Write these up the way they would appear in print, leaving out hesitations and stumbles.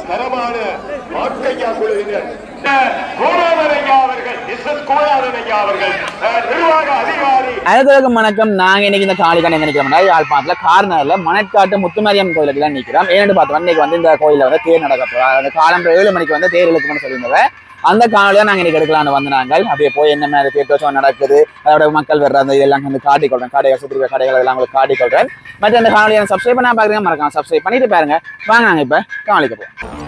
தரமான மாற்றையா குழுவினர் கோலாவரையா அவர்கள் கோலாவரையா அவர்கள் நிர்வாக அதிகாரி. அனைவருக்கும் வணக்கம். நாங்க இன்னைக்கு இந்த காளிக்கான நினைக்கிறோம்னா யாழ்ப்பாணத்துல கார்னர்ல மணற்காட்டு முத்துமாரியம் கோயிலுக்கு தான் நிற்கிறோம். ஏன்னு பார்த்தோம் இன்னைக்கு வந்து இந்த கோயில வந்து தேர் நடக்க போறோம். அந்த காலம் 7 மணிக்கு வந்து தேர் இழுக்கும்னு சொல்லியிருந்தவ அந்த காலையில நாங்க இன்னைக்கு எடுக்கலாம்னு வந்து நாங்கள் அப்படியே போய் என்ன மாதிரி தேர்தோஷம் நடக்குது, அதோட மக்கள் வர்ற அந்த இதெல்லாம் வந்து காட்டிக்கொள்றேன். கடைகள் சுற்றி கடைகள் எல்லாம் உங்களுக்கு காட்டிக்கொள்றேன். மற்ற அந்த காலையை சப்ஸ்கிரைப் பண்ணா பாக்குறீங்க, மறக்காம சப்ஸ்கிரைப் பண்ணிட்டு பாருங்க. வாங்க நாங்க இப்ப காலைக்கு போவோம்.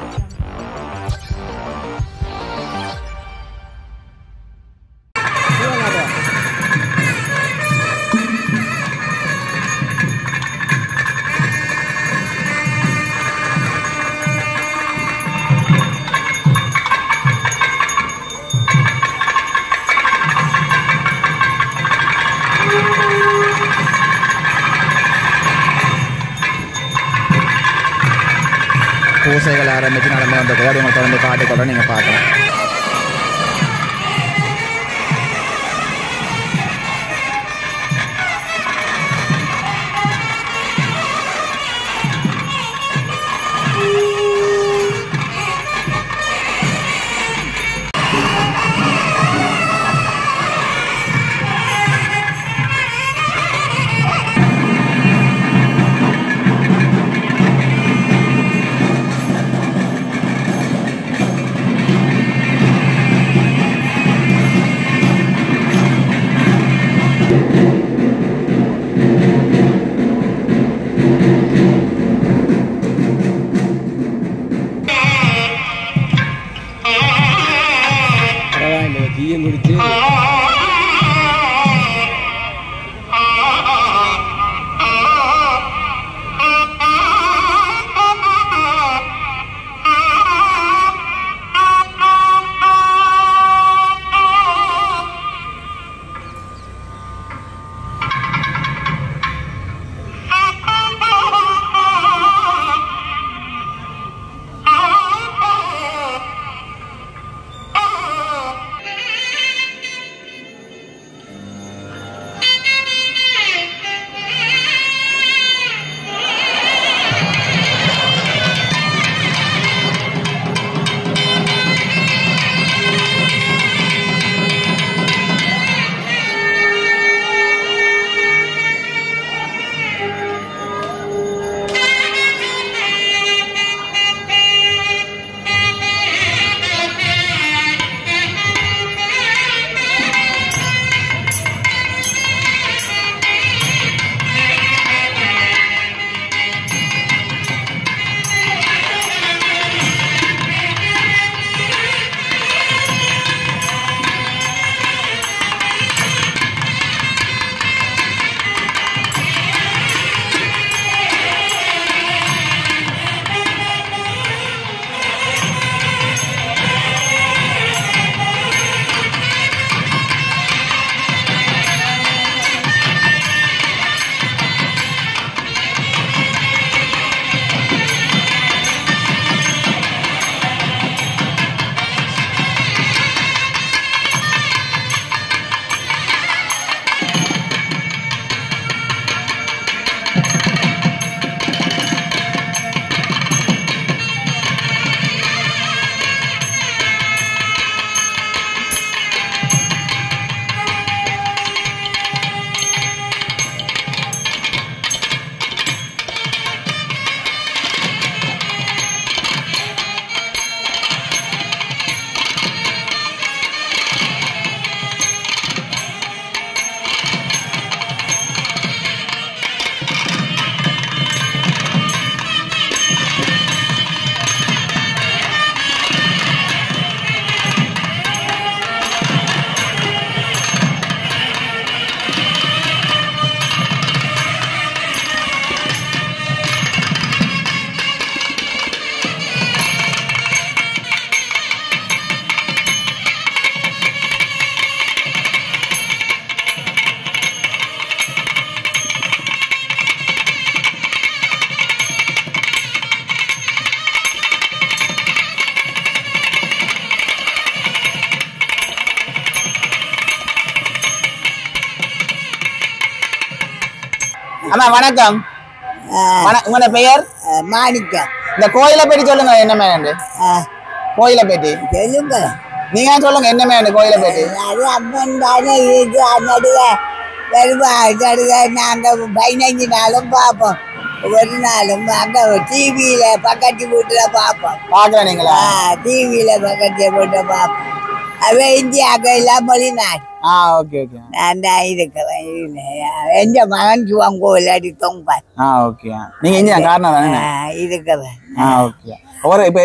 பூசைகள் ஆரம்பிச்சு நடந்து வந்த கோடி தொடர்ந்து காட்டிக்கொள்ள நீங்க பார்க்கலாம். அம்மா வணக்கம். உங்களோட பெயர்? மாணிக்கம். இந்த கோயிலை பற்றி சொல்லுங்க என்ன மேனு கோயிலை பற்றி சொல்லுங்க நீங்க சொல்லுங்க என்ன மேனு கோயிலை பற்றி அது அம்மன் தானே இருக்கு நடுக வருவா நடுக நாங்க 15 நாளும் பார்ப்போம் ஒரு நாளும் அங்க டிவியில பக்கத்து வீட்டுல பார்ப்போம் பாக்குறேன் நீங்களா டிவியில பக்கத்து வீட்டுல பார்ப்போம் அவ இந்தியாவுக்கு எல்லாம் மொழிநாடு ஓகே ஓகே நான் தான் இருக்கிறேன் எந்த மகன் சிவன் கோயில் அடி தொங்பார் ஓகே நீங்க இந்தியா காரணம் தானே இருக்கிறேன் ஓகே ஒரு இப்ப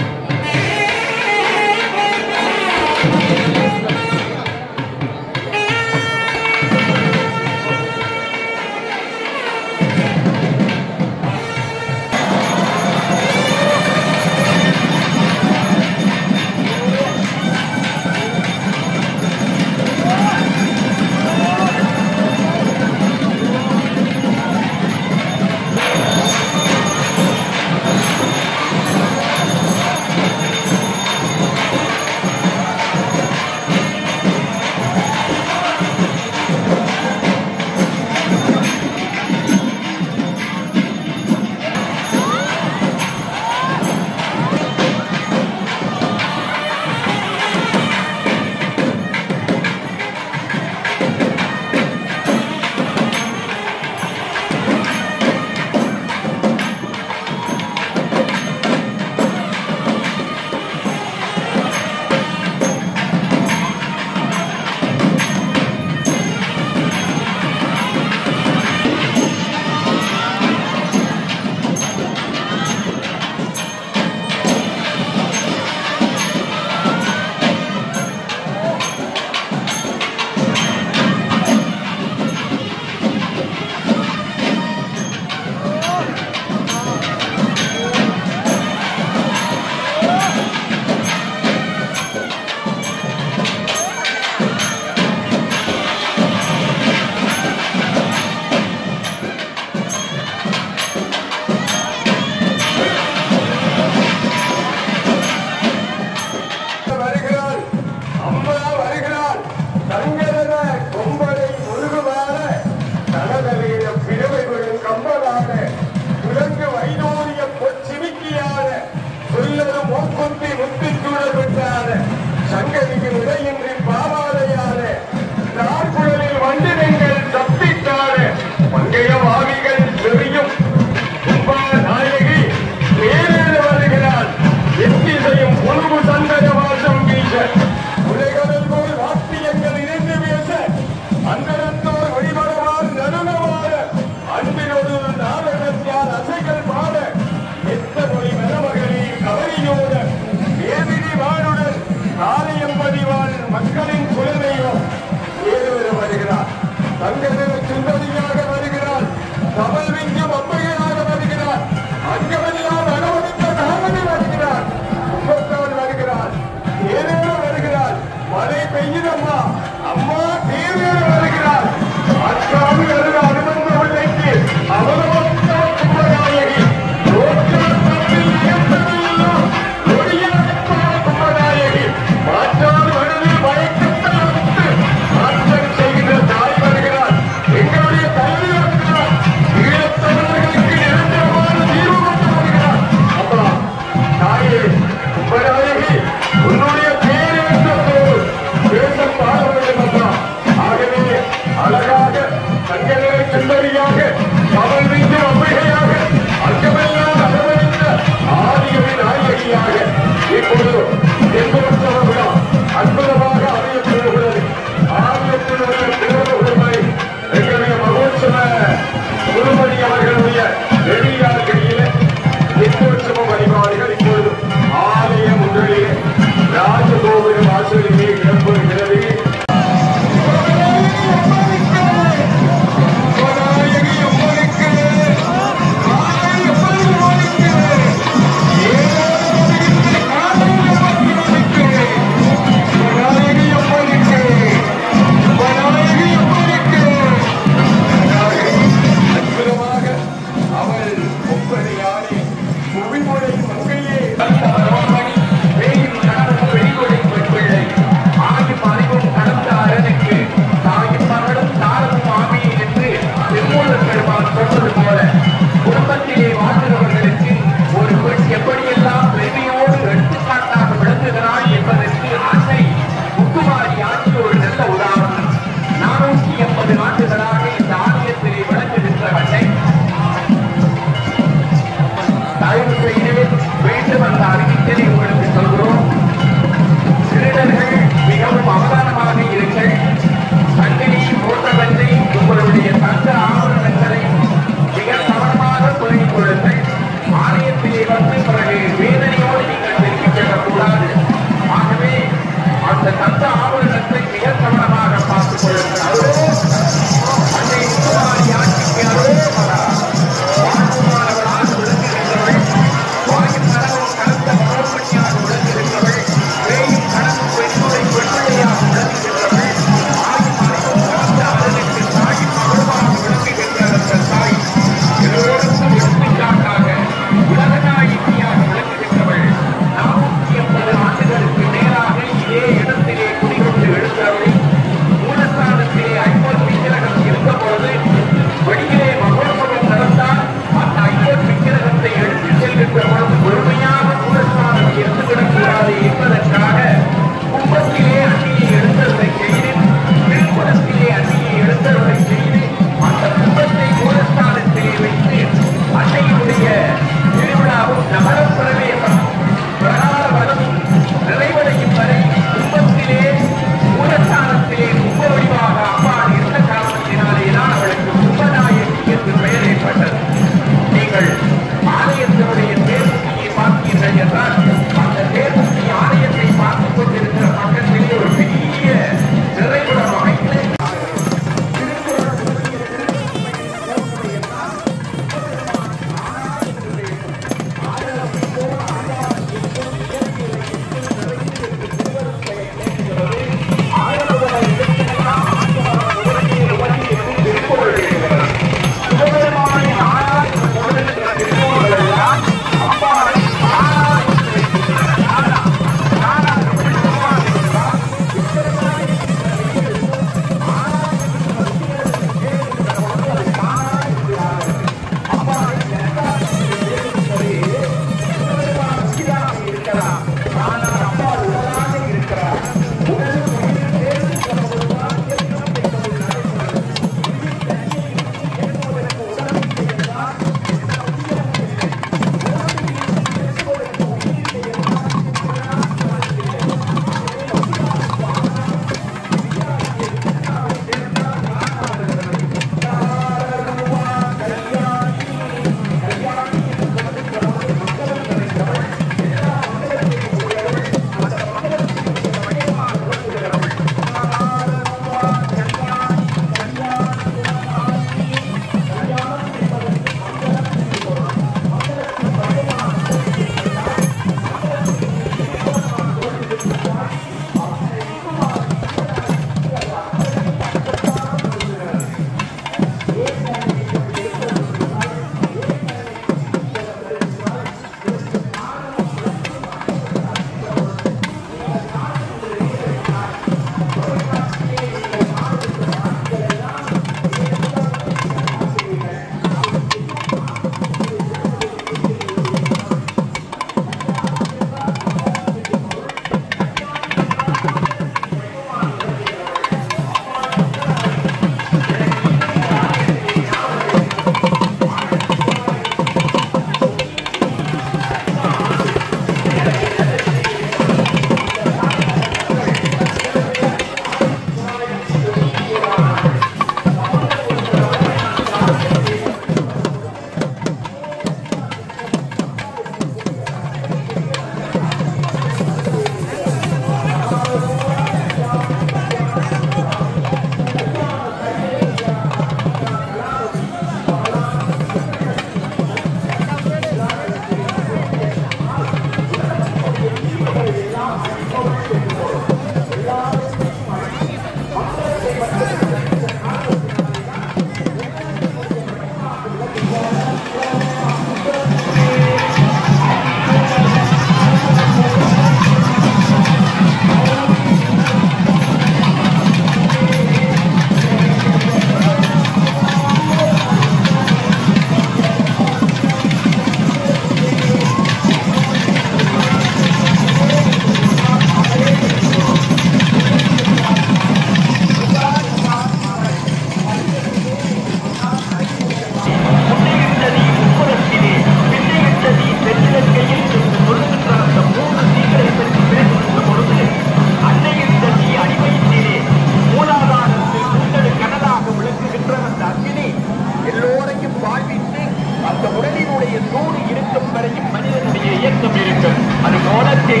அது போலத்தே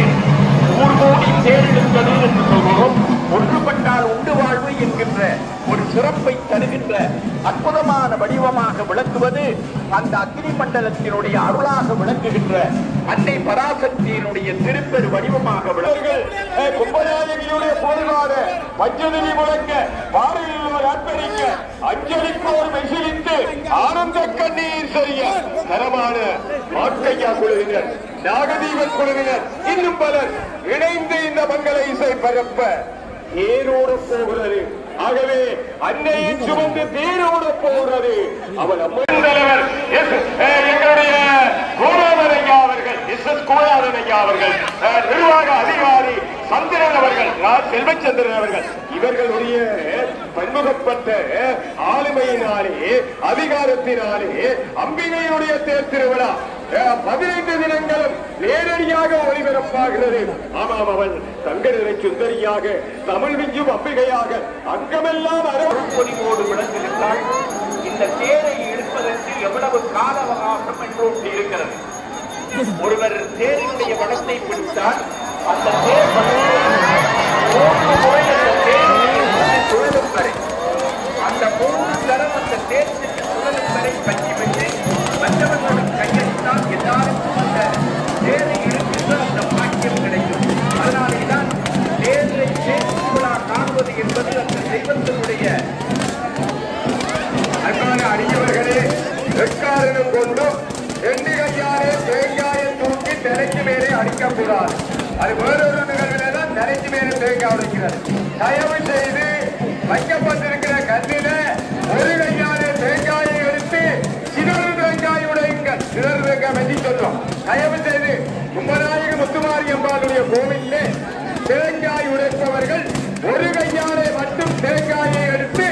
ஊர் கூடி தேர்ந்தெடுத்தது என்று சொல்கிறோம். ஒன்றுபட்டால் உண்டு வாழ்வு என்கின்ற ஒரு சிறப்பை தருகின்ற அற்புதமான வடிவமாக விளக்குவது அந்த அக்னி மண்டலத்தினுடைய அருளாக விளங்குகின்ற அன்னை பராசக்தியினுடைய திருப்பெரு வடிவமாக கும்பநாயகியுடைய போர்வாத பஞ்சதிரி முழங்க பாறையில் அர்ப்பணிக்க அஞ்சலிப்போர் மெசிலித்து ஆனந்த கண்ணீர் செய்ய தரமான மாட்டையா குழுவினர், நாகதீபன் குழுவினர், இன்னும் பலர் இணைந்து இந்த மங்கள இசை பரப்ப தேரோட போகிறது. ஆகவே அன்னையை சுமந்து தேரோட போகிறது. அவள் அம்மன் தலைவர் எங்களுடைய கோலாதனையா அவர்கள், கோலாதனையா அவர்கள், நிர்வாக அதிகாரி சந்திரன் அவர்கள், செல்வச்சந்திரன் அவர்கள், இவர்களுடைய பன்முகப்பட்ட ஆளுமையினாலே அதிகாரத்தினாலே அம்பிகையுடைய தேர் திருவிழா 15 தினங்களும் நேரடியாக ஒளிபரப்பாகிறது. ஆமாம், அவள் தங்கநிலை சுந்தரியாக, தமிழ் விஞ்சும் அம்பிகையாக அங்கமெல்லாம் அரவொலிவோடு விளங்குகின்றாள். இந்த தேரை இழுப்பதற்கு எவ்வளவு கால அவகாசம் என்று இருக்கிறது. ஒருவர் தேரினுடைய வடத்தை பிடித்தால் அந்த தேர் 3 முறை அந்த தேர் சுழலும் வரை, அந்த 3 தரம் அந்த தேர்ச்சிக்கு சுழலும் வரை பற்றி பெற்று மற்றவர்களுடன் கையெழுத்தால் எல்லாருக்கும் அந்த தேரை இழுக்கின்ற அந்த பாக்கியம் கிடைக்கும். அதனாலேதான் தேரை தேர்விழா காண்பது என்பது அந்த தெய்வத்தினுடைய அன்பான அடியவர்களே. எக்காரணம் கொண்டும் 2 கையாலே தேங்காயை தூக்கி தலைக்கு மேலே அடிக்கக்கூடாது. அது வேறொரு நிகழ்வுதான் தலைக்கு மேலே தேங்காய் உடைக்கிறது. தயவு செய்து வைக்கப்பட்டிருக்கிற கல்லில ஒரு கையாலே தேங்காயை எடுத்து சிதறு தேங்காய் உடையுங்கள். சிதறு தேங்காய் வெட்டி சொல்றோம். தயவு செய்து கும்பநாயகி முத்துமாரி அம்பாளுடைய கோவிலே தேங்காய் உடைப்பவர்கள் ஒரு கையாலே மட்டும் தேங்காயை எடுத்து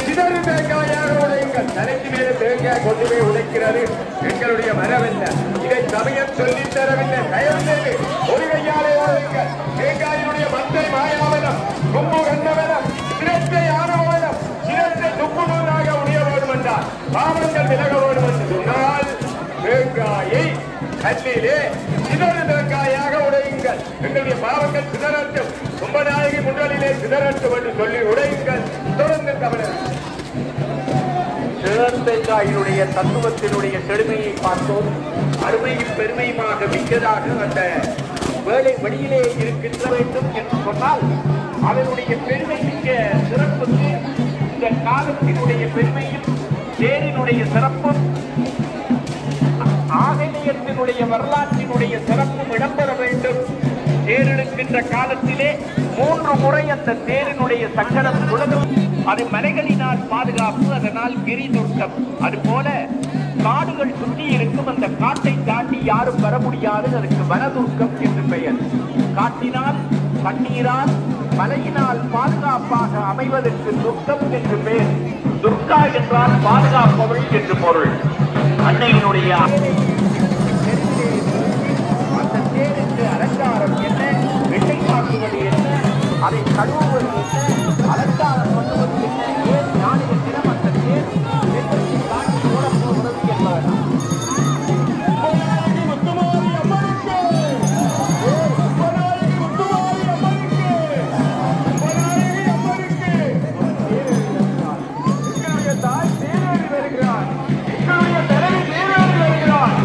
சிதறு தேங்காயாக உடையுங்கள். தலைக்கு மேலே தேங்காய் கொண்டு போய் உடைக்கிறது எங்களுடைய மரவல்ல. இதை சமயம் சொல்லித் தரவில்லை. தயவு செய்து ஒரு கையாலே உடையுங்கள். தேங்காயினுடைய மந்தை மாயாவனம், கும்பு கண்ணவனம், சிரத்தை ஆனவனம், சிரத்தை துப்புநூறாக உடைய வேண்டும் என்றால் பாவங்கள் விலக வேண்டும் என்று சொன்னால் தேங்காயை கல்லிலே சிதறு தேங்காயாக உடையுங்கள். எங்களுடைய பாவங்கள் சிதறட்டும், கும்பநாயகி முன்னலிலே சிதறட்டும் என்று சொல்லி உடையுங்கள். தொடர்ந்து தமிழர் தேங்காயினுடைய தத்துவத்தினுடைய செழுமையை பார்த்தோம். அருமையும் பெருமையுமாக மிக்கதாக அந்த வேலை வழியிலே இருக்கின்ற வேண்டும் என்று சொன்னால் அதனுடைய பெருமை மிக்க சிறப்புக்கு இந்த காலத்தினுடைய பெருமையும் தேரினுடைய சிறப்பும் ஆதினியத்தினுடைய வரலாற்றினுடைய சிறப்பும் இடம்பெற வேண்டும். தேரெடுக்கின்ற காலத்திலே 3 முறை அந்த தேரினுடைய சக்கரம் சுழலும். அது மலைகளினால் பாதுகாப்பு, அதனால் கிரி துர்க்கம். அதுபோல காடுகள் சுற்றி இருக்கும் அந்த காட்டை தாண்டி யாரும் வர முடியாது. அதற்கு வனதுர்க்கம் என்று பெயர். காட்டினால், தண்ணீரால், மலையினால் பாதுகாப்பாக அமைவதற்கு துர்க்கம் என்று பெயர். துர்கா என்றால் பாதுகாப்பவள் என்று பொருள். அன்னையினுடைய அந்த தேருக்கு அலங்காரம் என்ன, வெள்ளை காட்டுவது என்ன, அதை கழுவுவது என்ன, அலங்காரம் பண்ணுவது என்ன, ஏன் நாளைய தினம் அந்த தேர் வெள்ளத்தை காட்டி ஓடப்போகிறது என்பதனால் தாய் தேரோடு வருகிறார். எங்களுடைய தலைவி தேரோடு வருகிறார்.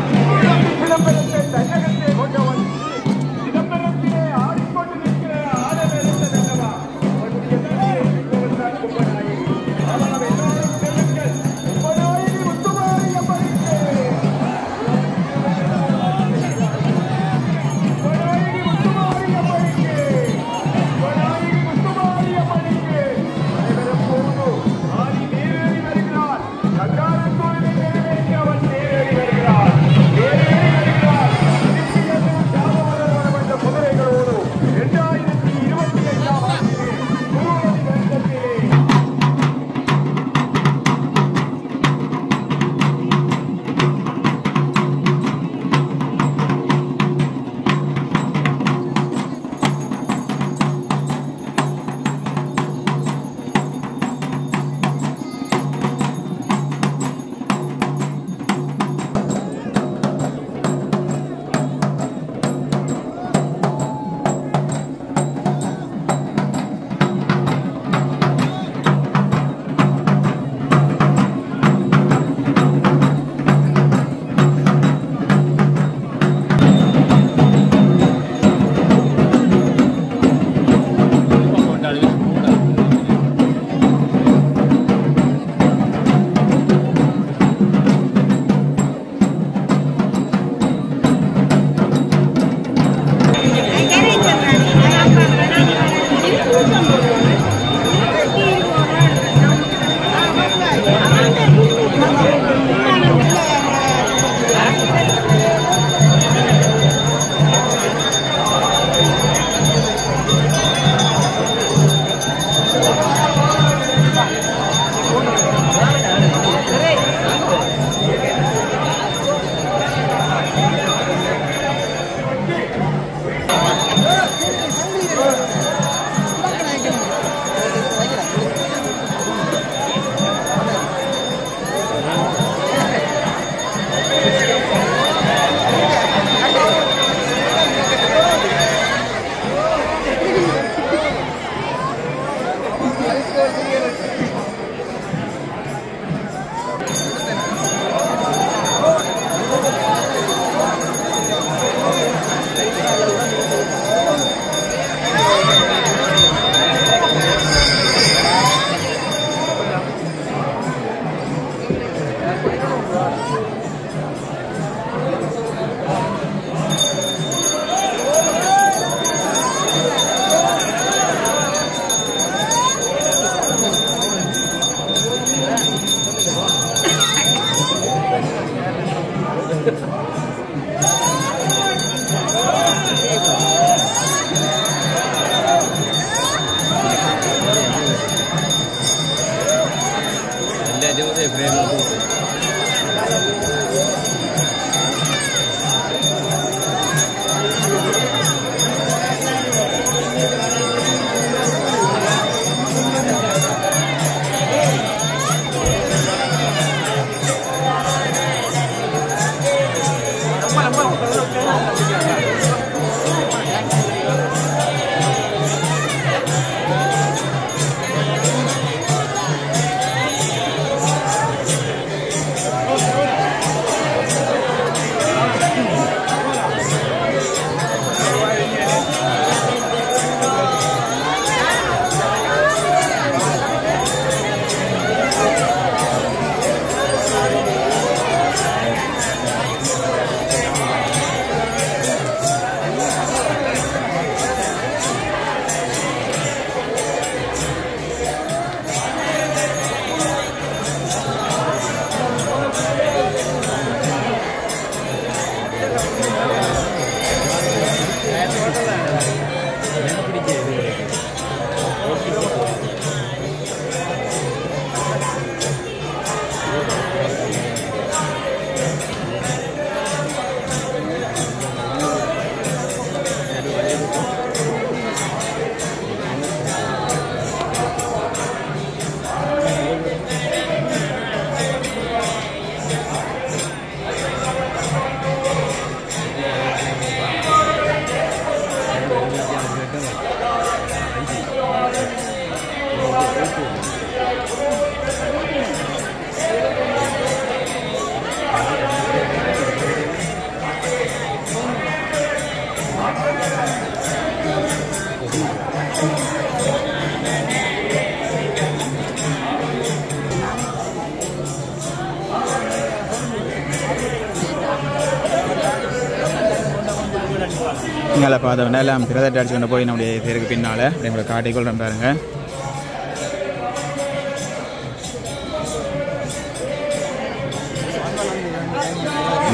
இங்கே பார்த்தோம்னா எல்லாம் பிரதட் அடிச்சு கொண்டு போய் நம்முடைய பேருக்கு பின்னால் நம்மளை காட்டிக்கொள்கிறேன் பாருங்க.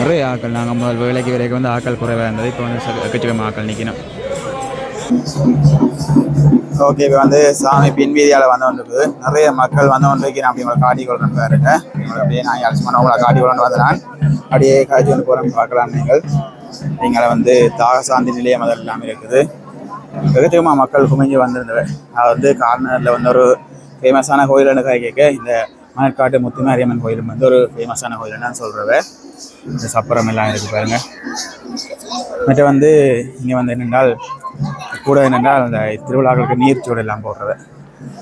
நிறைய ஆக்கள் நாங்கள் முதல் வேலைக்கு வரைக்கும் வந்து ஆக்கள் குறைவாக இருந்தது. இப்போ வந்து எக்கச்சக்கமாக ஆக்கள் நிற்கணும். ஓகே, இப்போ வந்து சாமி பின் வீதியால் வந்து கொண்டிருக்குது. நிறைய மக்கள் வந்து கொண்டிருக்கிறேன். அப்படி உங்களை காட்டிக்கொள்கிறேன் பாருங்க. அப்படியே நான் அலட்சியமான உங்களை காட்டிக்கொள்ளுன்னு வந்தேன். அப்படியே காய்ச்சி கொண்டு போகிறேன் பார்க்கலாம். நீங்களை வந்து தாகசாந்தி நிலையம் அதில் எல்லாமே இருக்குது. எக்கச்சக்கமாக மக்கள் குமிஞ்சு வந்திருந்தவர். அது வந்து கார்னரில் வந்து ஒரு ஃபேமஸான கோயில்னு கேட்க இந்த மணற்காட்டு முத்துமாரியம்மன் கோயில் வந்து ஒரு ஃபேமஸான கோயில்னு சொல்கிறவ. இந்த சப்பரம் எல்லாம் இருக்குது பாருங்கள். மற்ற வந்து இங்கே வந்து என்னென்றால் கூட என்னென்றால் அந்த திருவிழாக்களுக்கு நீர்ச்சோறு எல்லாம் போடுறவ.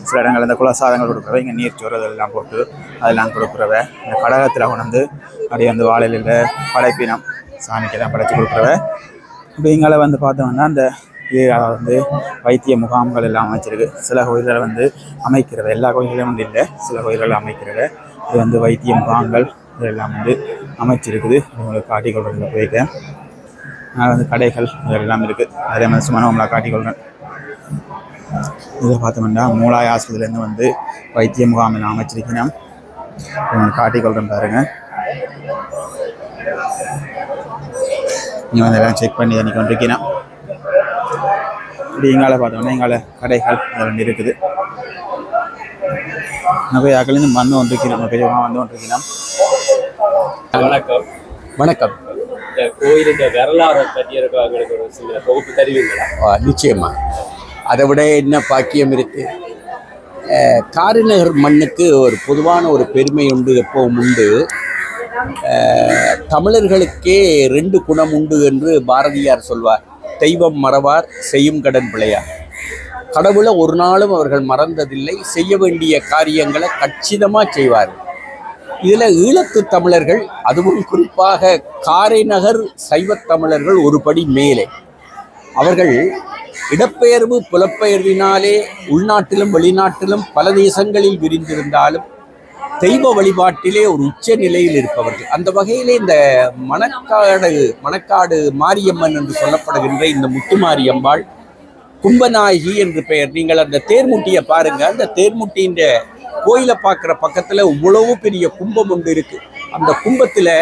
சில இடங்கள் இந்த குலசாதங்கள் கொடுக்குறவ, இங்கே நீர்ச்சோறு அதெல்லாம் போட்டு அதெல்லாம் கொடுக்குறவ. இந்த கடகத்தில் கொண்டு வந்து அப்படியே வந்து வாழையில் படைப்பினம் சாமிக்கு தான் படைச்சி கொடுக்குறவ. இப்போ இங்கே வந்து பார்த்தோம்னா அந்த வந்து வைத்திய முகாம்கள் எல்லாம் அமைச்சிருக்கு. சில கோயில்களை வந்து அமைக்கிறவ, எல்லா கோயில்களையும் வந்து இல்லை, சில கோயில்களை அமைக்கிறவ. இது வந்து வைத்திய முகாம்கள் இதெல்லாம் வந்து அமைச்சிருக்குது. உங்களுக்கு காட்டிக்கொள்றதுல போயிருக்கேன். நான் வந்து கடைகள் இதெல்லாம் இருக்குது. அதே மாதிரி சும்மா நம்மளை காட்டிக்கொள்கிறேன். இதை பார்த்தோம்னா மூலாய் ஆஸ்பத்திரியிலேருந்து வந்து வைத்திய முகாம் எல்லாம் அமைச்சிருக்கேன். காட்டிக்கொள்கிறேன் பாருங்கள். நீங்கள் வந்து எல்லாம் செக் பண்ணி அன்றைக்கி வந்துருக்கீங்கன்னா இப்படி எங்கால பார்த்தோம்னா எங்கால கடைகள் அதெல்லாம் இருக்குது. நிறைய ஆக்கள்லேருந்து வந்து வந்துருக்கணும். வந்து வந்துருக்கீங்கன்னா வணக்கம். வணக்கம். இந்த கோயிலுடைய வரலாறு பற்றி எங்களுக்கு ஒரு சில தொகுப்பு தருவீங்களா? நிச்சயமா. அதை விட என்ன பாக்கியம் இருக்கு. காரிநகர் மண்ணுக்கு ஒரு பொதுவான ஒரு பெருமை உண்டு, எப்பவும் உண்டு. தமிழர்களுக்கே 2 குணம் உண்டு என்று பாரதியார் சொல்வார். தெய்வம் மறவார், செய்யும் கடன் பிழையார். கடவுளை ஒரு நாளும் அவர்கள் மறந்ததில்லை. செய்ய வேண்டிய காரியங்களை கச்சிதமாக செய்வார்கள். இதில் ஈழத்து தமிழர்கள், அதுவும் குறிப்பாக காரைநகர் சைவத் தமிழர்கள் ஒரு படி மேலே. அவர்கள் இடப்பெயர்வு புலப்பெயர்வினாலே உள்நாட்டிலும் வெளிநாட்டிலும் பல தேசங்களில் விரிந்திருந்தாலும் தெய்வ வழிபாட்டிலே ஒரு உச்ச நிலையில் இருப்பவர்கள். அந்த வகையிலே இந்த மணக்காடு மாரியம்மன் என்று சொல்லப்படுகின்ற இந்த முத்துமாரியம்பாள் கும்பநாயகி என்று பெயர். நீங்கள் அந்த தேர்முட்டியை பாருங்க. அந்த தேர்முட்டியின் கோயிலை பார்க்குற பக்கத்தில் இவ்வளவு பெரிய கும்பம் ஒன்று இருக்கு. அந்த கும்பத்தில்,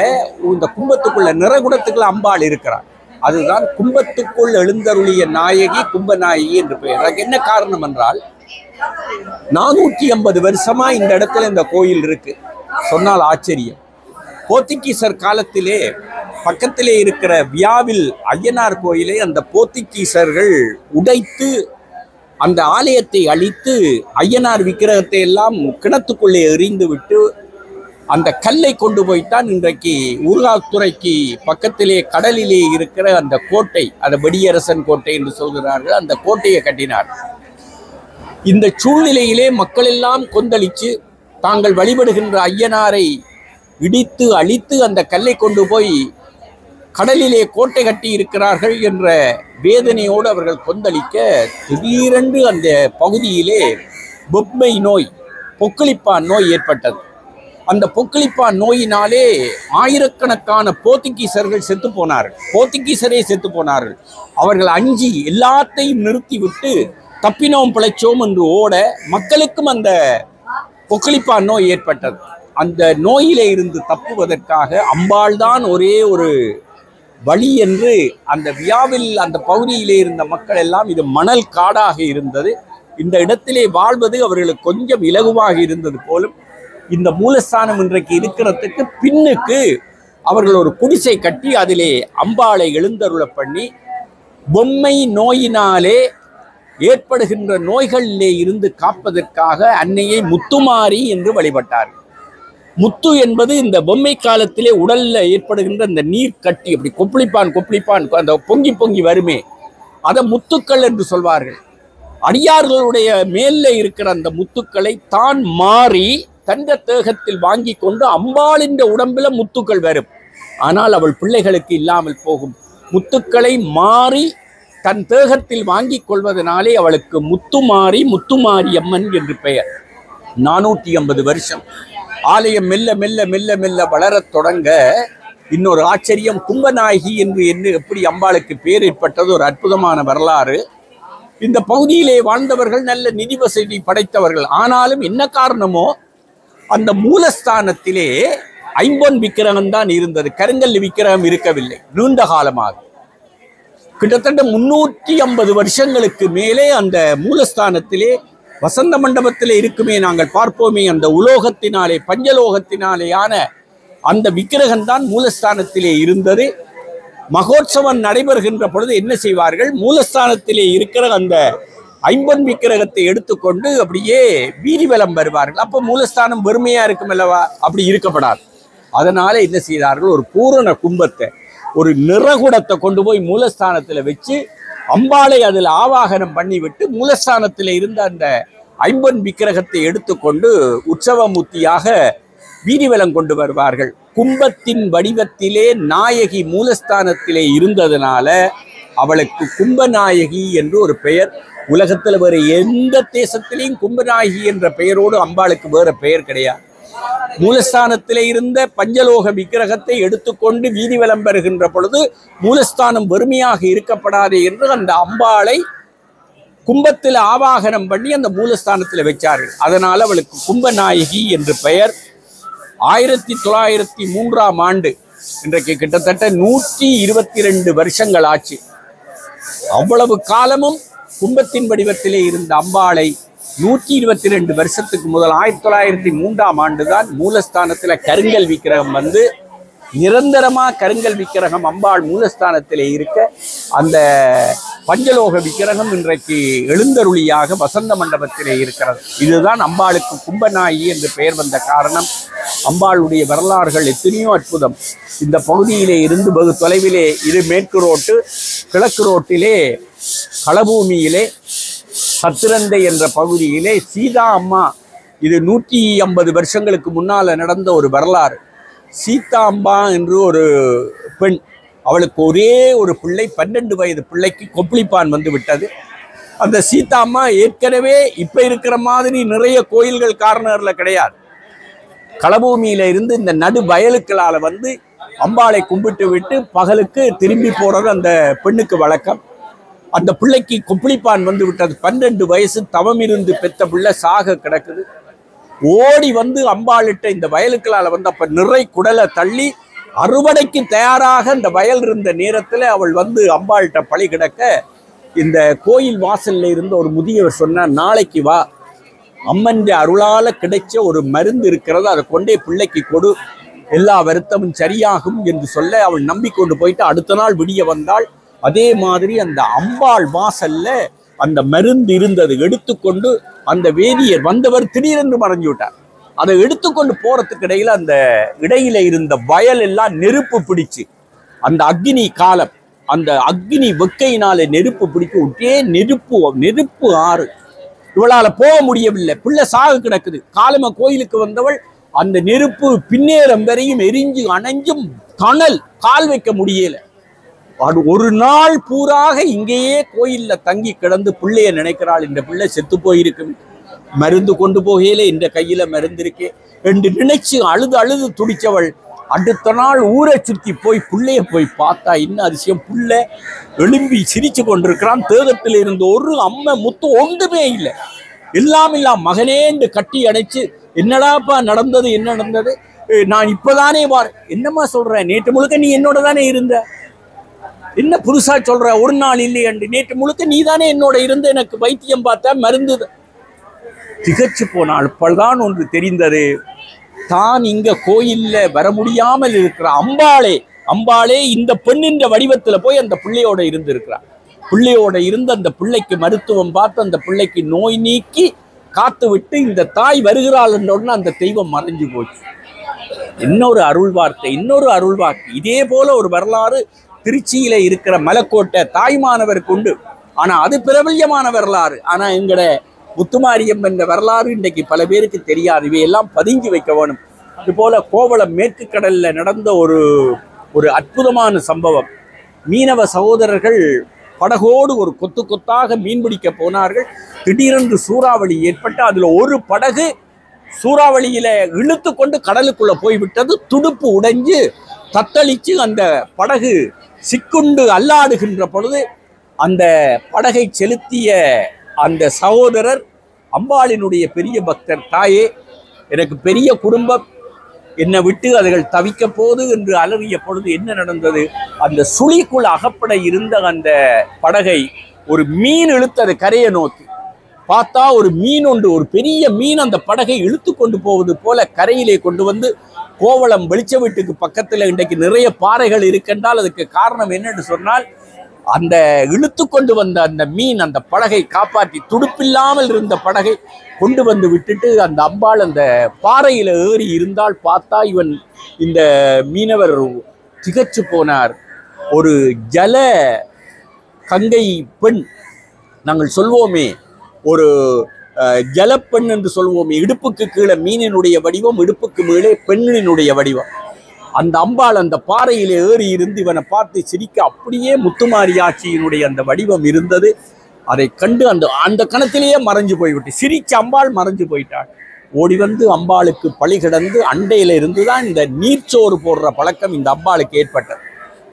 இந்த கும்பத்துக்குள்ள நிறகுடத்துக்குள்ள அம்பாள் இருக்கிறார். அதுதான் கும்பத்துக்குள் எழுந்தருளிய நாயகி கும்பநாயகி என்று பெயர். அதுக்கு என்ன காரணம் என்றால் 450 வருஷமா இந்த இடத்துல இந்த கோயில் இருக்கு. சொன்னால் ஆச்சரியம். போர்த்துகீசர் காலத்திலே பக்கத்திலே இருக்கிற வியாவில் ஐயனார் கோயிலை அந்த போர்த்துகீசர்கள் உடைத்து அந்த ஆலயத்தை அழித்து ஐயனார் விக்கிரகத்தை எல்லாம் கிணத்துக்குள்ளே எறிந்து விட்டு அந்த கல்லை கொண்டு போய்த்தான் இன்றைக்கு ஊர்காத்துறைக்கு பக்கத்திலே கடலிலே இருக்கிற அந்த கோட்டை, அதை வெடியரசன் கோட்டை என்று சொல்கிறார்கள், அந்த கோட்டையை கட்டினார். இந்த சூழ்நிலையிலே மக்கள் எல்லாம் கொந்தளித்து தாங்கள் வழிபடுகின்ற ஐயனாரை இடித்து அழித்து அந்த கல்லை கொண்டு போய் கடலிலே கோட்டை கட்டி இருக்கிறார்கள் என்ற வேதனையோடு அவர்கள் கொந்தளிக்க திடீரென்று அந்த பகுதியிலே பொம்மை நோய், பொக்களிப்பான் நோய் ஏற்பட்டது. அந்த பொக்களிப்பான் நோயினாலே ஆயிரக்கணக்கான போர்த்துகீசர்கள் செத்து போனார்கள். போர்த்துகீசரே செத்து போனார்கள். அவர்கள் அஞ்சி எல்லாத்தையும் நிறுத்திவிட்டு தப்பினோம் பிழைச்சோம் என்று ஓட மக்களுக்கும் அந்த பொக்களிப்பான் நோய் ஏற்பட்டது. அந்த நோயிலே இருந்து தப்புவதற்காக அம்பாள் தான் ஒரே ஒரு வழி என்று அந்த வியாவில் அந்த பகுதியிலே இருந்த மக்கள் எல்லாம், இது மணல் காடாக இருந்தது, இந்த இடத்திலே வாழ்வது அவர்களுக்கு கொஞ்சம் இலகுவாக இருந்தது போலும் இந்த மூலஸ்தானம் இன்றைக்கு இருக்கிறதுக்கு பின்னுக்கு அவர்கள் ஒரு குடிசை கட்டி அதிலே அம்பாளை எழுந்தருள பண்ணி பொம்மை நோயினாலே ஏற்படுகின்ற நோய்களிலே இருந்து காப்பதற்காக அன்னையை முத்துமாரி என்று வழிபட்டார்கள். முத்து என்பது இந்த பொம்மை காலத்திலே உடல்ல ஏற்படுகின்ற இந்த நீர் கட்டி, அப்படி கொப்பளிப்பான் அந்த பொங்கி பொங்கி வருமே, அதை முத்துக்கள் என்று சொல்வார்கள். அடியார்களுடைய மேலே இருக்கிற அந்த முத்துக்களை தான் மாறி தந்த தேகத்தில் வாங்கி கொண்டு அம்பாளின் உடம்பில முத்துக்கள் வரும். ஆனால் அவள் பிள்ளைகளுக்கு இல்லாமல் போகும். முத்துக்களை மாறி தன் தேகத்தில் வாங்கி கொள்வதனாலே அவளுக்கு முத்துமாரி அம்மன் என்று பெயர். 450 வருஷம் ஆலயம் மெல்ல மெல்ல மெல்ல மெல்ல வளரத் தொடங்க இன்னொரு ஆச்சரியம், கும்பநாயகி என்று எப்படி அம்பாளுக்கு பேர் ஏற்பட்டது ஒரு அற்புதமான வரலாறு. இந்த பகுதியிலே வாழ்ந்தவர்கள் நல்ல நிதி வசதி படைத்தவர்கள். ஆனாலும் என்ன காரணமோ அந்த மூலஸ்தானத்திலே ஐம்பொன் விக்கிரகம் தான் இருந்தது, கருங்கல் விக்கிரகம் இருக்கவில்லை. நீண்ட காலமாக கிட்டத்தட்ட 350 வருஷங்களுக்கு மேலே அந்த மூலஸ்தானத்திலே வசந்த மண்டபத்திலே இருக்குமே, நாங்கள் பார்ப்போமே, அந்த உலோகத்தினாலே பஞ்சலோகத்தினாலேயான அந்த விக்கிரகம் தான் மூலஸ்தானத்திலே இருந்தது. மகோற்சவம் நடைபெறுகின்ற பொழுது என்ன செய்வார்கள், மூலஸ்தானத்திலே இருக்கிற அந்த ஐம்பொன் விக்கிரகத்தை எடுத்துக்கொண்டு அப்படியே வீதி வலம் வருவார்கள். அப்போ மூலஸ்தானம் வெறுமையா இருக்கும் அல்லவா, அப்படி இருக்கப்படாது. அதனால என்ன செய்தார்கள், ஒரு பூரண கும்பத்தை, ஒரு நிறகுடத்தை கொண்டு போய் மூலஸ்தானத்தில் வச்சு அம்பாளை அதில் ஆவாகனம் பண்ணிவிட்டு மூலஸ்தானத்தில் இருந்த அந்த ஐம்பொன் விக்கிரகத்தை எடுத்துக்கொண்டு உற்சவமூர்த்தியாக வீதிவலம் கொண்டு வருவார்கள். கும்பத்தின் வடிவத்திலே நாயகி மூலஸ்தானத்திலே இருந்ததுனால அவளுக்கு கும்பநாயகி என்று ஒரு பெயர். உலகத்தில் வேறு எந்த தேசத்திலையும் கும்பநாயகி என்ற பெயரோடு அம்பாளுக்கு வேற பெயர் கிடையாது. மூலஸ்தானத்திலே இருந்த பஞ்சலோக விக்கிரகத்தை எடுத்துக்கொண்டு வீதி வலம் பெறுகின்ற பொழுது மூலஸ்தானம் வெறுமையாக இருக்கப்படாது என்று அந்த அம்பாளை கும்பத்தில் ஆவாகனம் பண்ணி அந்த மூலஸ்தானத்தில் வச்சார்கள். அதனால் அவளுக்கு கும்பநாயகி என்று பெயர். 1903ஆம் ஆண்டு, இன்றைக்கு கிட்டத்தட்ட 122 வருஷங்கள் ஆச்சு. அவ்வளவு காலமும் கும்பத்தின் வடிவத்திலே இருந்த அம்பாளை 122 வருஷத்துக்கு முதல் 1903ஆம் ஆண்டு தான் மூலஸ்தானத்தில் கருங்கல் விக்கிரகம் வந்து நிரந்தரமா கருங்கல் விக்கிரகம் அம்பாள் மூலஸ்தானத்திலே இருக்க அந்த பஞ்சலோக விக்கிரகம் இன்றைக்கு எழுந்தருளியாக வசந்த மண்டபத்திலே இருக்கிறது. இதுதான் அம்பாளுக்கு கும்பநாயகி என்று பெயர் வந்த காரணம். அம்பாளுடைய வரலாறுகள் எத்தனையோ அற்புதம். இந்த பகுதியிலே இருந்து வெகு தொலைவிலே, இது மேற்கு ரோட்டு, கிழக்கு ரோட்டிலே களபூமியிலே சத்திரந்தை என்ற பகுதியிலே சீதா அம்மா, இது 150 வருஷங்களுக்கு முன்னால் நடந்த ஒரு வரலாறு. சீதா அம்மா என்று ஒரு பெண், அவளுக்கு ஒரே ஒரு பிள்ளை, 12 வயது பிள்ளைக்கு கொப்பளிப்பான் வந்து விட்டது. அந்த சீதா அம்மா ஏற்கனவே இப்ப இருக்கிற மாதிரி நிறைய கோயில்கள் கார்னர்ல கிடையாது. களபூமியில இருந்து இந்த நடு வயலுக்களால வந்து அம்பாளை கும்பிட்டு விட்டு பகலுக்கு திரும்பி போறது அந்த பெண்ணுக்கு வழக்கம். அந்த பிள்ளைக்கு கொப்பளிப்பான் வந்து விட்டது. 12 வயசு தவம் இருந்து பெத்த பிள்ளை சாக கிடக்குது. ஓடி வந்து அம்பாளிட்ட இந்த வயலுக்களால் வந்து அப்ப நிறை குடலை தள்ளி அறுவடைக்கு தயாராக அந்த வயல் இருந்த நேரத்தில் அவள் வந்து அம்பாள்கிட்ட பழி கிடக்க இந்த கோயில் வாசல்ல இருந்த ஒரு முதியவர் சொன்னார், நாளைக்கு வா, அம்மன் அருளால கிடைச்ச ஒரு மருந்து இருக்கிறது, அதை கொண்டே பிள்ளைக்கு கொடு, எல்லா வருத்தமும் சரியாகும் என்று சொல்ல அவள் நம்பிக்கொண்டு போயிட்டு அடுத்த நாள் விடிய வந்தாள். அதே மாதிரி அந்த அம்பாள் வாசல்ல அந்த மருந்து இருந்தது. எடுத்துக்கொண்டு அந்த வேதியர் வந்தவர் திடீரென்று மறைஞ்சு விட்டார். அதை எடுத்துக்கொண்டு போறதுக்கு இடையில அந்த இடையில இருந்த வயல் எல்லாம் நெருப்பு பிடிச்சு, அந்த அக்னி காலம், அந்த அக்னி வெக்கையினால நெருப்பு பிடிச்சு விட்டே நெருப்பு ஆறு. இவளால போக முடியவில்லை, பிள்ளை சாக கிடக்குது. காலம கோயிலுக்கு வந்தவள் அந்த நெருப்பு பின்னேறம் வரையும் எரிஞ்சு அணைஞ்சும் தணல், கால் வைக்க முடியல. ஒரு நாள் பூராக இங்கேயே கோயில்ல தங்கி கிடந்து பிள்ளைய நினைக்கிறாள், இந்த பிள்ளை செத்து போயிருக்கு, மருந்து கொண்டு போகையில இந்த கையில மருந்து இருக்கே என்று நினைச்சு அழுது அழுது துடிச்சவள் அடுத்த நாள் ஊரை சுற்றி போய் பிள்ளைய போய் பார்த்தா இன்னும் அதிசயம், பிள்ளை எழும்பி சிரிச்சு கொண்டிருக்கிறான். தேகத்தில் இருந்த ஒரு அம்மை முத்து ஒன்றுமே இல்லை. எல்லாம் மகனே என்று கட்டி அணைச்சு, என்னடாப்பா நடந்தது, என்ன நடந்தது, நான் இப்பதானே என்னம்மா சொல்றேன், நேற்று முழுக்க நீ என்னோட தானே இருந்த, என்ன புதுசா சொல்ற, ஒரு நாள் இல்லையண்டு, நேற்று முழுக்க நீ தானே என்னோட இருந்த, எனக்கு வைத்தியம் பார்த்தா மருந்து. திகச்சு போனாள். அப்பதான் ஒன்று தெரிந்தது, தான் இங்க கோயில்ல வர முடியாமல் இருக்கிற அம்பாளே இந்த பெண்ணின் வடிவத்துல போய் அந்த பிள்ளையோட இருந்திருக்கிறார். பிள்ளையோட இருந்து அந்த பிள்ளைக்கு மருத்துவம் பார்த்து அந்த பிள்ளைக்கு நோய் நீக்கி காத்து விட்டு இந்த தாய் வருகிறாள் என்றோன்னு அந்த தெய்வம் மறைஞ்சு போச்சு. இன்னொரு அருள் வார்த்தை. இதே போல ஒரு வரலாறு திருச்சியில இருக்கிற மலைக்கோட்டை தாய்மானவருக்கு உண்டு. ஆனா அது பிரபல்யமான வரலாறு. ஆனா எங்கட முத்துமாரியம் என்ற வரலாறு இன்றைக்கு பல பேருக்கு தெரியாது. இவையெல்லாம் பதிஞ்சு வைக்க வேணும். அதுபோல கோவளம் மேற்கு கடல்ல நடந்த ஒரு அற்புதமான சம்பவம். மீனவ சகோதரர்கள் படகோடு ஒரு கொத்து கொத்தாக மீன்பிடிக்க போனார்கள். திடீரென்று சூறாவளி ஏற்பட்டு அதுல ஒரு படகு சூறாவளியில இழுத்து கொண்டு கடலுக்குள்ள போய்விட்டது. துடுப்பு உடைஞ்சு தத்தளிச்சு அந்த படகு சிக்குண்டு அல்லாடுகின்ற பொழுது அந்த படகை செலுத்திய அந்த சகோதரர் அம்பாளினுடைய பெரிய பக்தர், தாயே எனக்கு பெரிய குடும்பம், என்னை விட்டு அதுகள் தவிக்க போது என்று அலறிய பொழுது என்ன நடந்தது, அந்த சுழிக்குள் அகப்பட இருந்த அந்த படகை ஒரு மீன் இழுத்தது கரையை நோக்கி. பார்த்தா ஒரு மீன் ஒன்று, ஒரு பெரிய மீன் அந்த படகை இழுத்து கொண்டு போவது போல கரையிலே கொண்டு வந்து கோவளம் வெளிச்ச வீட்டுக்கு பக்கத்தில் இன்றைக்கு நிறைய பாறைகள் இருக்கின்றால் அதுக்கு காரணம் என்னன்னு சொன்னால், அந்த இழுத்து கொண்டு வந்த அந்த மீன் அந்த படகை காப்பாற்றி, துடுப்பில்லாமல் இருந்த படகை கொண்டு வந்து விட்டுட்டு அந்த அம்பாள் அந்த பாறையில ஏறி இருந்தால். பார்த்தா இவன் இந்த மீனவர் திகச்சு போனார். ஒரு ஜல கங்கை பெண், நாங்கள் சொல்வோமே ஒரு ஜலப்பெண் என்று சொல்வோமே, இடுப்புக்கு கீழே மீனினுடைய வடிவம், இடுப்புக்கு மேலே பெண்ணினுடைய வடிவம். அந்த அம்பாள் அந்த பாறையிலே ஏறி இருந்து இவனை பார்த்து சிரிக்க, அப்படியே முத்துமாரியாட்சியினுடைய அந்த வடிவம் இருந்தது. அதை கண்டு அந்த கணத்திலேயே மறைஞ்சு போய்விட்டு சிரிச்ச அம்பாள் மறைஞ்சு போயிட்டாள். ஓடி வந்து அம்பாளுக்கு பழி கிடந்து அண்டையில இருந்துதான் இந்த நீர்ச்சோறு போடுற பழக்கம் இந்த அம்பாளுக்கு ஏற்பட்டது.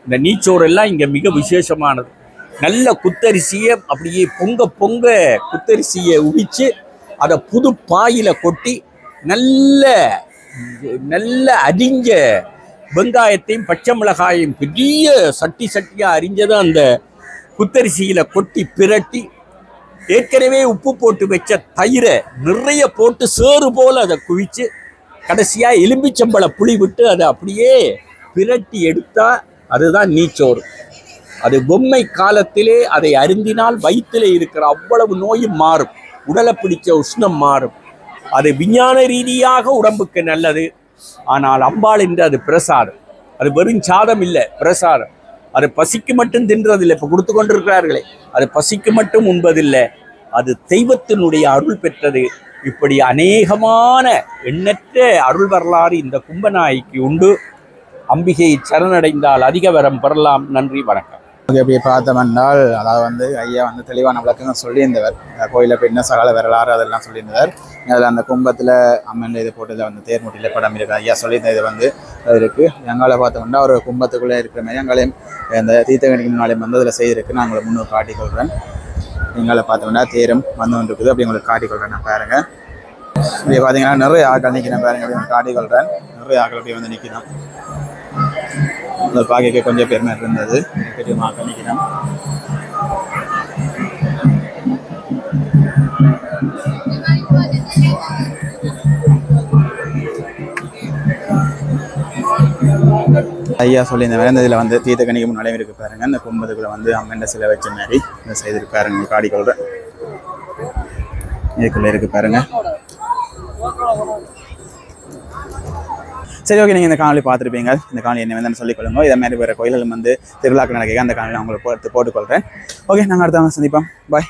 இந்த நீர்ச்சோறு எல்லாம் இங்க மிக விசேஷமானது. நல்ல குத்தரிசியை அப்படியே பொங்க குத்தரிசியை உடிச்சு அதை புது பாயில கொட்டி நல்ல அரிஞ்ச வெங்காயத்தையும் பச்சை மிளகாயும் பெரிய சட்டியா அரிஞ்சதை அந்த குத்தரிசியில கொட்டி பிரட்டி, ஏற்கனவே உப்பு போட்டு வச்ச தயிரை நிறைய போட்டு சேறு போல அதை குவிச்சு கடைசியா எலும்பிச்சம்பழ புளி விட்டு அதை அப்படியே பிரட்டி எடுத்தா அதுதான் நீச்சோறு. அது பொம்மை காலத்திலே அதை அருந்தினால் வயிற்றிலே இருக்கிற அவ்வளவு நோயும் மாறும், உடலை பிடிச்ச உஷ்ணம் மாறும். அது விஞ்ஞான ரீதியாக உடம்புக்கு நல்லது. ஆனால் அம்பாள் என்று அது பிரசாதம். அது வெறும் சாதம் இல்லை, பிரசாதம். அது பசிக்கு மட்டும் தின்றதில்லை, இப்போ கொடுத்து கொண்டிருக்கிறார்களே, அது பசிக்கு மட்டும் உண்பதில்லை, அது தெய்வத்தினுடைய அருள் பெற்றது. இப்படி அநேகமான எண்ணற்ற அருள் வரலாறு இந்த கும்பநாய்க்கு உண்டு. அம்பிகை சரணடைந்தால் அதிக வரம் பெறலாம். நன்றி, வணக்கம். எப்படி பார்த்தோம்னால், அதாவது ஐயா தெளிவான விளக்கங்கள் சொல்லியிருந்தவர். கோயிலில் என்ன சகல வரலாறு அதெல்லாம் சொல்லியிருந்தவர். அதில் அந்த கும்பத்தில் அம்மன் இது போட்டு தேர்முட்டியில் படம் இருக்குது. ஐயா சொல்லியிருந்த இது இருக்குது. எங்களை பார்த்தோம்னா ஒரு கும்பத்துக்குள்ளே இருக்கிற மாதிரி எங்களையும் இந்த தீர்த்தகணிக்கு முன்னாலேயும் அதில் செய்திருக்கு. நான் உங்களை முன்னூறு காட்டிக்கொள்கிறேன். நீங்களை பார்த்தோம்னா தேரும் இருக்குது. அப்படி உங்களுக்கு காட்டிக்கொள்கிறேன். நான் பாருங்கள், இப்படி பார்த்தீங்கன்னா நிறைய ஆக்கள் நிற்கிறேன் பாருங்கள். அப்படி காட்டிக்கொள்கிறேன். நிறைய ஆக்கள் அப்படி நிற்கிறோம். அதை பார்க்க கொஞ்சம் பெருமை இருந்தது. பெரியமாக நினைக்கிறேன். ஐயா சொல்லியிருந்த இந்த இதில் வந்து தீர்த்தக்கணிக்கு முன்னாலே இருக்கு பாருங்க. இந்த கும்பத்துக்குள்ள வந்து அம்மன் சிலை வச்ச மாதிரி இந்த செய்திருப்பாருங்க. காடிக்கொள்ற இதுக்குள்ள இருக்கு பாருங்க. சரி, ஓகே, நீங்கள் இந்த காணொலி பார்த்துருப்பீங்க. இந்த காணொலி என்ன வந்து சொல்லிக்கொள்ளுங்க. இதே மாதிரி வேறு கோயில்களும் வந்து திருவிழாக்கள் நடக்க அந்த காணொலி நான் உங்களுக்கு போட்டுக்கொள்கிறேன். ஓகே, நாங்கள் அடுத்த சந்திப்போம். பாய்.